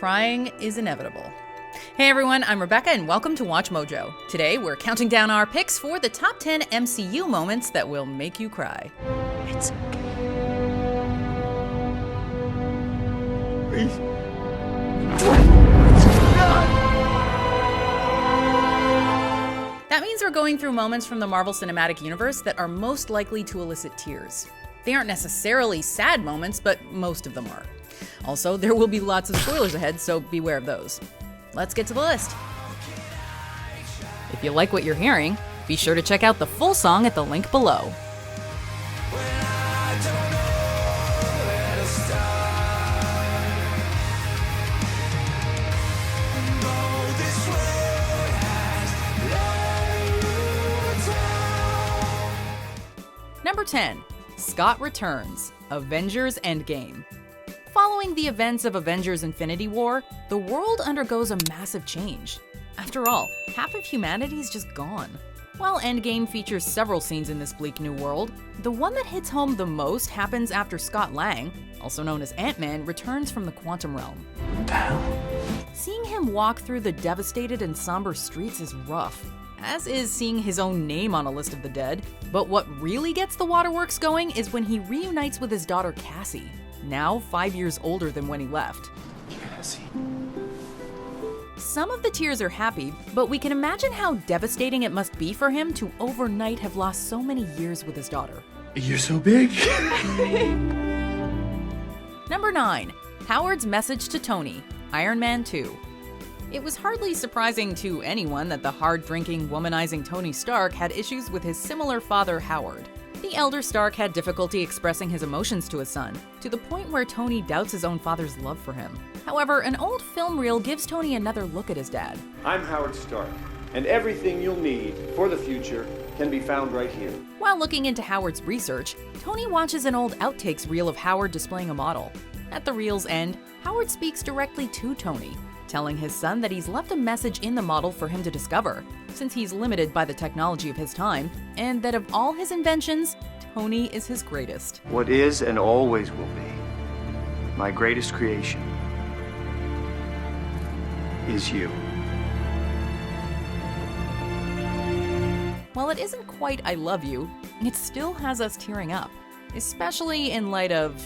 crying is inevitable. Hey everyone, I'm Rebecca and welcome to Watch Mojo. Today we're counting down our picks for the top 10 MCU moments that will make you cry. It's okay. That means we're going through moments from the Marvel Cinematic Universe that are most likely to elicit tears. They aren't necessarily sad moments, but most of them are. Also, there will be lots of spoilers ahead, so beware of those. Let's get to the list. If you like what you're hearing, be sure to check out the full song at the link below. Number 10. Scott Returns, Avengers Endgame. Following the events of Avengers Infinity War, the world undergoes a massive change. After all, half of humanity is just gone. While Endgame features several scenes in this bleak new world, the one that hits home the most happens after Scott Lang, also known as Ant-Man, returns from the quantum realm. What the hell? Seeing him walk through the devastated and somber streets is rough, as is seeing his own name on a list of the dead. But what really gets the waterworks going is when he reunites with his daughter Cassie, now 5 years older than when he left. Cassie. Some of the tears are happy, but we can imagine how devastating it must be for him to overnight have lost so many years with his daughter. You're so big. Number 9. Howard's message to Tony, Iron Man 2. It was hardly surprising to anyone that the hard-drinking, womanizing Tony Stark had issues with his similar father, Howard. The elder Stark had difficulty expressing his emotions to his son, to the point where Tony doubts his own father's love for him. However, an old film reel gives Tony another look at his dad. I'm Howard Stark, and everything you'll need for the future can be found right here. While looking into Howard's research, Tony watches an old outtakes reel of Howard displaying a model. At the reel's end, Howard speaks directly to Tony, telling his son that he's left a message in the model for him to discover, since he's limited by the technology of his time, and that of all his inventions, Tony is his greatest. What is and always will be my greatest creation is you. While it isn't quite I love you, it still has us tearing up, especially in light of...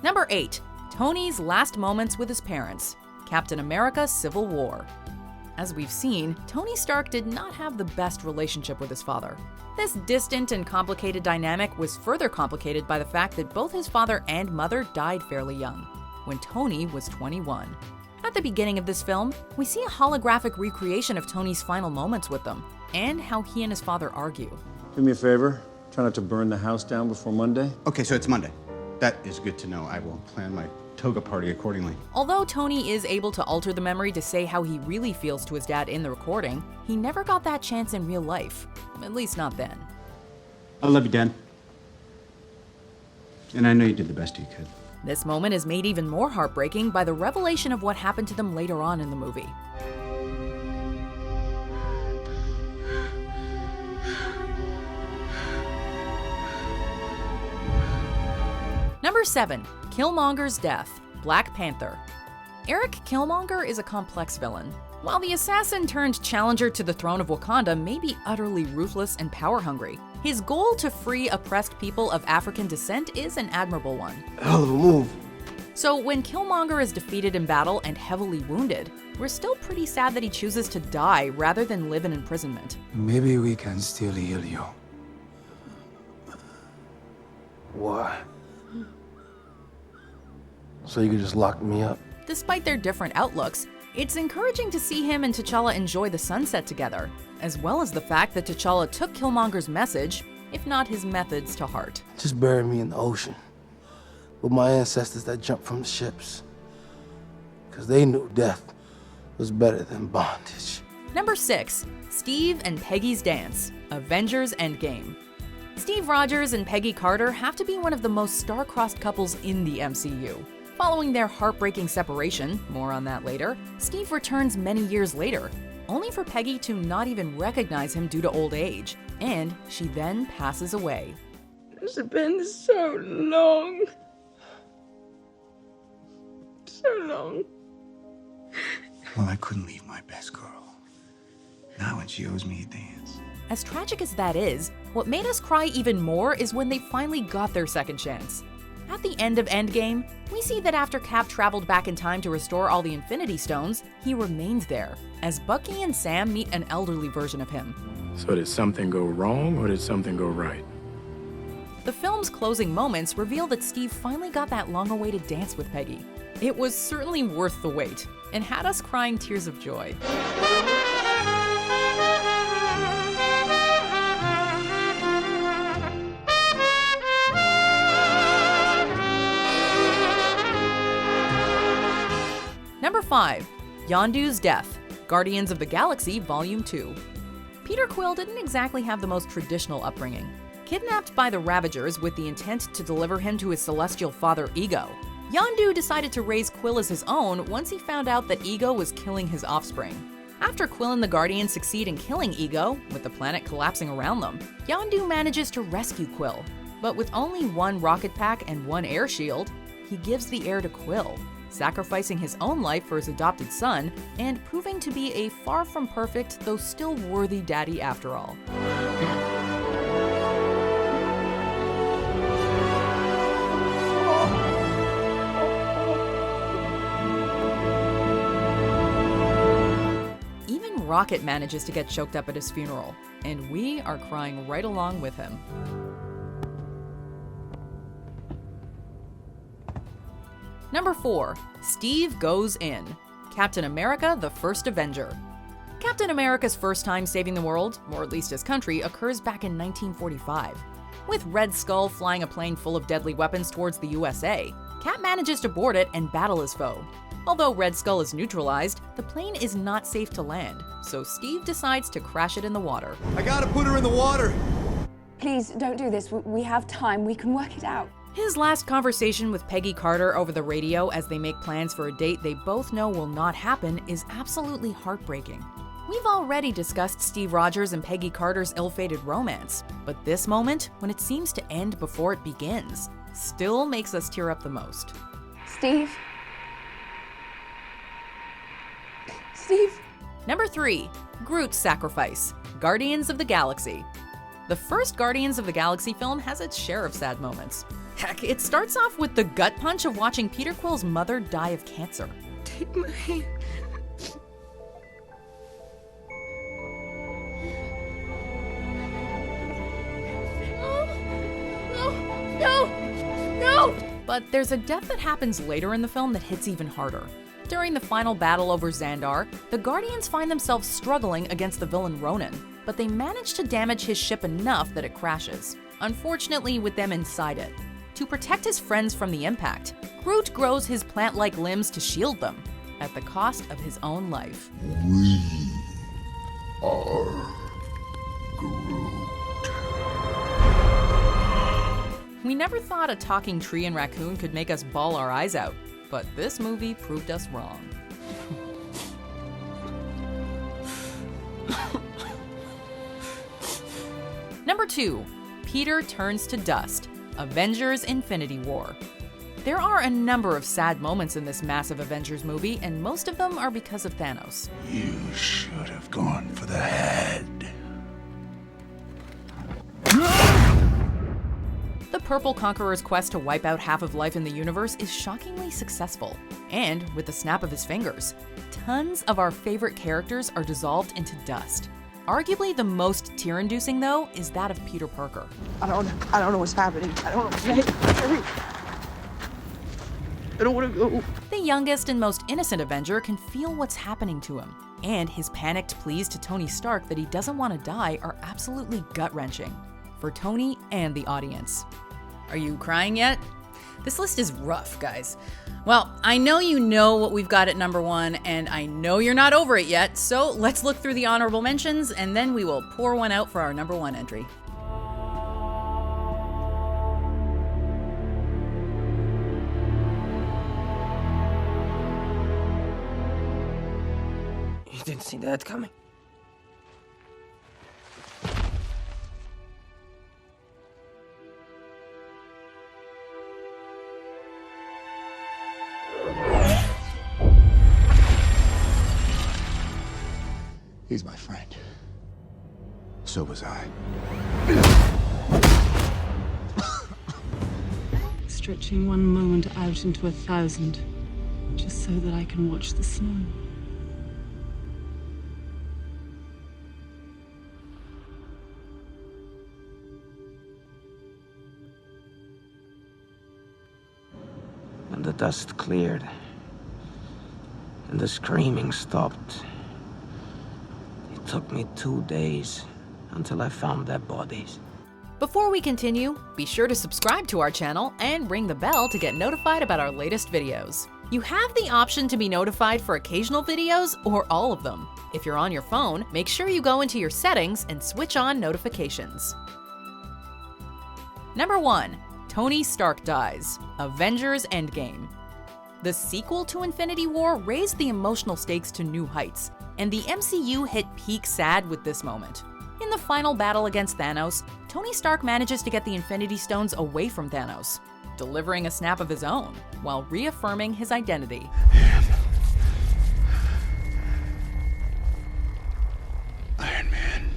Number 8. Tony's last moments with his parents, Captain America: Civil War. As we've seen, Tony Stark did not have the best relationship with his father. This distant and complicated dynamic was further complicated by the fact that both his father and mother died fairly young, when Tony was 21. At the beginning of this film, we see a holographic recreation of Tony's final moments with them, and how he and his father argue. Do me a favor, try not to burn the house down before Monday. Okay, so it's Monday. That is good to know. I will plan my toga party accordingly. Although Tony is able to alter the memory to say how he really feels to his dad in the recording, he never got that chance in real life. At least not then. I love you, Dad. And I know you did the best you could. This moment is made even more heartbreaking by the revelation of what happened to them later on in the movie. Number 7. Killmonger's death, Black Panther. Eric Killmonger is a complex villain. While the assassin turned challenger to the throne of Wakanda may be utterly ruthless and power-hungry, his goal to free oppressed people of African descent is an admirable one. Hell of a move. So when Killmonger is defeated in battle and heavily wounded, we're still pretty sad that he chooses to die rather than live in imprisonment. Maybe we can still heal you. Why? So you could just lock me up? Despite their different outlooks, it's encouraging to see him and T'Challa enjoy the sunset together, as well as the fact that T'Challa took Killmonger's message, if not his methods, to heart. Just bury me in the ocean with my ancestors that jumped from the ships. Because they knew death was better than bondage. Number 6. Steve and Peggy's Dance, Avengers Endgame. Steve Rogers and Peggy Carter have to be one of the most star-crossed couples in the MCU. Following their heartbreaking separation, more on that later, Steve returns many years later, only for Peggy to not even recognize him due to old age, and she then passes away. It's been so long. So long. Well, I couldn't leave my best girl. Not when she owes me a dance. As tragic as that is, what made us cry even more is when they finally got their second chance. At the end of Endgame, we see that after Cap traveled back in time to restore all the Infinity Stones, he remained there, as Bucky and Sam meet an elderly version of him. So did something go wrong or did something go right? The film's closing moments reveal that Steve finally got that long-awaited dance with Peggy. It was certainly worth the wait, and had us crying tears of joy. Number 5. Yondu's Death, Guardians of the Galaxy Volume 2. Peter Quill didn't exactly have the most traditional upbringing. Kidnapped by the Ravagers with the intent to deliver him to his celestial father Ego, Yondu decided to raise Quill as his own once he found out that Ego was killing his offspring. After Quill and the Guardians succeed in killing Ego, with the planet collapsing around them, Yondu manages to rescue Quill. But with only one rocket pack and one air shield, he gives the air to Quill, sacrificing his own life for his adopted son, and proving to be a far from perfect, though still worthy daddy after all. Even Rocket manages to get choked up at his funeral, and we are crying right along with him. Number 4. Steve Goes In, Captain America: The First Avenger. Captain America's first time saving the world, or at least his country, occurs back in 1945. With Red Skull flying a plane full of deadly weapons towards the USA, Cap manages to board it and battle his foe. Although Red Skull is neutralized, the plane is not safe to land, so Steve decides to crash it in the water. I gotta put her in the water! Please, don't do this. We have time. We can work it out. His last conversation with Peggy Carter over the radio as they make plans for a date they both know will not happen is absolutely heartbreaking. We've already discussed Steve Rogers and Peggy Carter's ill-fated romance, but this moment, when it seems to end before it begins, still makes us tear up the most. Steve? Steve? Number 3. Groot's Sacrifice, Guardians of the Galaxy. The first Guardians of the Galaxy film has its share of sad moments. Heck, it starts off with the gut punch of watching Peter Quill's mother die of cancer. Take my hand. No! But there's a death that happens later in the film that hits even harder. During the final battle over Xandar, the Guardians find themselves struggling against the villain Ronan, but they manage to damage his ship enough that it crashes, unfortunately with them inside it. To protect his friends from the impact, Groot grows his plant-like limbs to shield them, at the cost of his own life. We are Groot. We never thought a talking tree and raccoon could make us bawl our eyes out, but this movie proved us wrong. Number 2. Peter Turns to Dust, Avengers: Infinity War. There are a number of sad moments in this massive Avengers movie, and most of them are because of Thanos. You should have gone for the head. The Purple Conqueror's quest to wipe out half of life in the universe is shockingly successful. And with the snap of his fingers, tons of our favorite characters are dissolved into dust. Arguably the most tear-inducing, though, is that of Peter Parker. I don't know what's happening. I don't know. I don't want to go. The youngest and most innocent Avenger can feel what's happening to him, and his panicked pleas to Tony Stark that he doesn't want to die are absolutely gut-wrenching for Tony and the audience. Are you crying yet? This list is rough, guys. Well, I know you know what we've got at number 1, and I know you're not over it yet, so let's look through the honorable mentions, and then we will pour one out for our number 1 entry. You didn't see that coming. He's my friend. So was I. Stretching one moment out into 1,000, just so that I can watch the snow. When the dust cleared and the screaming stopped, it took me 2 days until I found their bodies. Before we continue, be sure to subscribe to our channel and ring the bell to get notified about our latest videos. You have the option to be notified for occasional videos or all of them. If you're on your phone, make sure you go into your settings and switch on notifications. Number 1. Tony Stark dies. Avengers Endgame. The sequel to Infinity War raised the emotional stakes to new heights, and the MCU hit peak sad with this moment. In the final battle against Thanos, Tony Stark manages to get the Infinity Stones away from Thanos, delivering a snap of his own, while reaffirming his identity. Iron Man.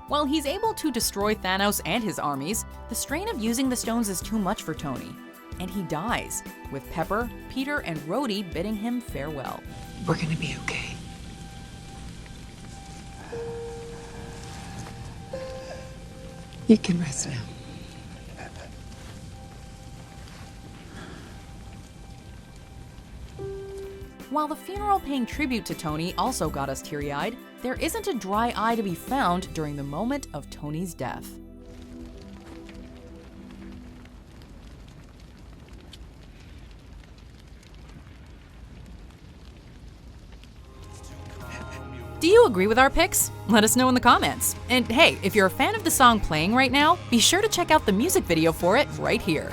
While he's able to destroy Thanos and his armies, the strain of using the stones is too much for Tony, and he dies, with Pepper, Peter, and Rhodey bidding him farewell. We're gonna be okay. You can rest now. While the funeral paying tribute to Tony also got us teary-eyed, there isn't a dry eye to be found during the moment of Tony's death. Do you agree with our picks? Let us know in the comments. And hey, if you're a fan of the song playing right now, be sure to check out the music video for it right here.